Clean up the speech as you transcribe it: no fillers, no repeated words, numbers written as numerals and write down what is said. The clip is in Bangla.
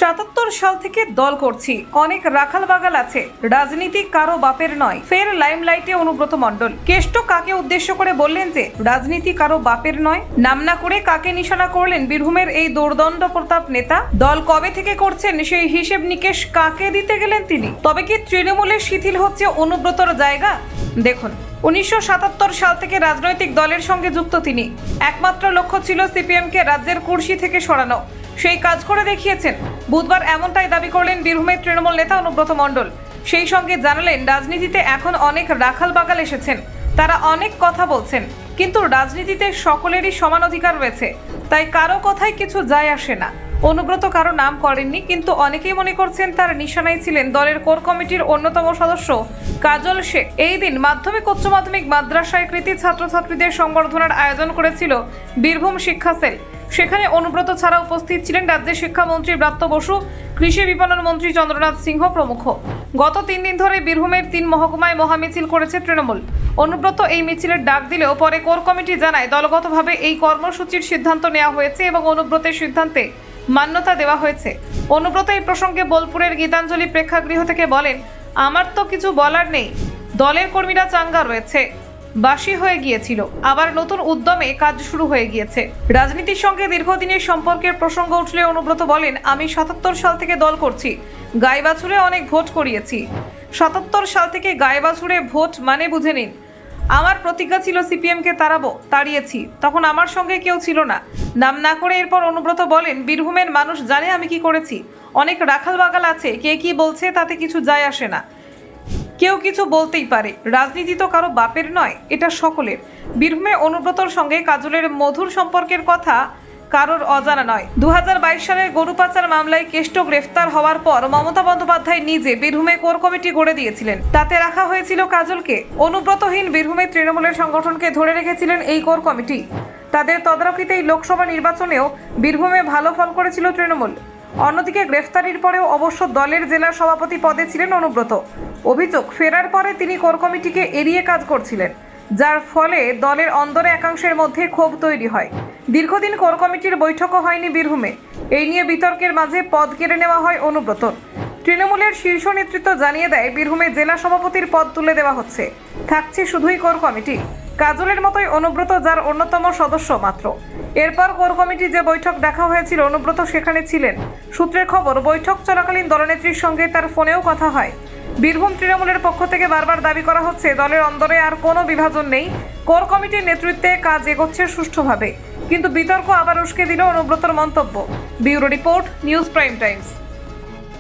৭৭ সাল থেকে দল করছি, অনেক রাখাল বাগাল আছে, রাজনীতি কারো বাপের নয়। ফের লাইমলাইটে অনুব্রত মণ্ডল। কেষ্ট কাকে উদ্দেশ্য করে বললেন যে রাজনীতি কারো বাপের নয়? নাম না করে কাকে নিশানা করলেন বীরভূমের এই দুর্দণ্ড প্রতাপ নেতা? দল কবে থেকে করছেন সেই হিসেব নিকেশ কাকে দিতে গেলেন তিনি? তবে কি তৃণমূলের শিথিল হচ্ছে অনুব্রতর জায়গা? দেখুন, 1977 সাল থেকে রাজনৈতিক দলের সঙ্গে যুক্ত তিনি। একমাত্র লক্ষ্য ছিল সিপিএমকে রাজ্যের কুর্সি থেকে সরানো। সেই কাজ করে দেখিয়েছেন। বুধবার এমনটাই দাবি করলেন বীরভূমের তৃণমূল নেতা অনুব্রত মণ্ডল। সেই সঙ্গে জানালেন, রাজনীতিতে এখন অনেক রাখাল বাগাল এসেছেন, তারা অনেক কথা বলছেন, কিন্তু রাজনীতিতে সকলেরই সমান অধিকার রয়েছে, তাই কারো কথায় কিছু যায় আসে না। অনুব্রত কারো নাম করেননি, কিন্তু অনেকেই মনে করছেন তার নিশানায় ছিলেন দলের কোর কমিটির অন্যতম সদস্য কাজল শেখ। এই দিন মাধ্যমিক উচ্চ মাধ্যমিক মাদ্রাসায় কৃতি ছাত্রছাত্রীদের সংবর্ধনার আয়োজন করেছিল বীরভূম শিক্ষা সেল। সেখানে অনুব্রত ছাড়া উপস্থিত ছিলেন রাজ্যের শিক্ষামন্ত্রী ব্রাত্য বসু, কৃষি বিপণন মন্ত্রী চন্দ্রনাথ সিংহ প্রমুখ। গত 3 দিন ধরে বীরভূমের 3 মহকুমায় মহামিছিল করেছে তৃণমূল। অনুব্রত এই মিছিলের ডাক দিলেও পরে কোর কমিটি জানায় দলগতভাবে এই কর্মসূচির সিদ্ধান্ত নেওয়া হয়েছে এবং অনুব্রতের সিদ্ধান্তে মান্যতা দেওয়া হয়েছে। অনুব্রত এই প্রসঙ্গে বোলপুরের গীতাঞ্জলি প্রেক্ষাগৃহ থেকে বলেন, আমার তো কিছু বলার নেই, দলের কর্মীরা চাঙ্গা রয়েছে, বাসী হয়ে গিয়েছিল, আবার নতুন উদ্যমে কাজ শুরু হয়ে গিয়েছে। রাজনীতির সঙ্গে দীর্ঘদিনের সম্পর্কের প্রসঙ্গ উঠলে অনুব্রত বলেন, আমি 77 সাল থেকে দল করছি, গায়ে বাছুরে অনেক ভোট করিয়েছি। 77 সাল থেকে গায়ে বাছুরে ভোট মানে বুঝে নিন। আমার প্রতিজ্ঞা ছিল সিপিএমকে তাড়িয়েছি, তখন আমার সঙ্গে কেউ ছিল না। নাম না করে এরপর অনুব্রত বলেন, বীরভূমের মানুষ জানে আমি কি করেছি। অনেক রাখাল বাগাল আছে, কে কি বলছে তাতে কিছু যায় আসে না, কেউ কিছু বলতেই পারে, রাজনীতি তো কারো বাপের নয়, এটা সকলের। বীরভূমে অনুব্রতর সঙ্গে কাজলের মধুর সম্পর্কের কথা কারোর অজানা নয়। 2022 সালের গরু পাচার মামলায় কেষ্ট গ্রেফতার হওয়ার পর মমতা বন্দ্যোপাধ্যায় নিজে বীরভূমে কোর কমিটি গড়ে দিয়েছিলেন, তাতে রাখা হয়েছিল কাজলকে। অনুব্রতহীন বীরভূমের তৃণমূলের সংগঠনকে ধরে রেখেছিলেন এই কোর কমিটি। তাদের তদারকিতেই লোকসভা নির্বাচনেও বীরভূমে ভালো ফল করেছিল তৃণমূল। অন্যদিকে গ্রেফতারির পরেও অবশ্য দলের জেলা সভাপতি পদে ছিলেন অনুব্রত। অভিযোগ, ফেরার পরে তিনি কোর কমিটিকে এড়িয়ে কাজ করছিলেন, যার ফলে দলের অন্দরে একাংশের মধ্যে ক্ষোভ তৈরি হয়। দীর্ঘদিন কোর কমিটির বৈঠকও হয়নি বীরভূমে। এই নিয়ে বিতর্কের মাঝে পদ কেড়ে নেওয়া হয় অনুব্রতর। তৃণমূলের শীর্ষ নেতৃত্ব জানিয়ে দেয়, বীরভূমে জেলা সভাপতির পদ তুলে দেওয়া হচ্ছে, থাকছে শুধুই কোর কমিটি। কাজলের মতোই অনুব্রত যার অন্যতম সদস্য মাত্র। এরপর কোর কমিটি যে বৈঠক ডাকা হয়েছিল, অনুব্রত সেখানে ছিলেন। সূত্রের খবর, বৈঠক চলাকালীন দলনেত্রীর সঙ্গে তার ফোনেও কথা হয়। বীরভূম তৃণমূলের পক্ষ থেকে বারবার দাবি করা হচ্ছে, দলের অন্দরে আর কোনো বিভাজন নেই, কোর কমিটির নেতৃত্বে কাজ এগোচ্ছে সুষ্ঠুভাবে। কিন্তু বিতর্ক আবার উস্কে দিল অনুব্রতর মন্তব্য। Bureau report, news prime Times.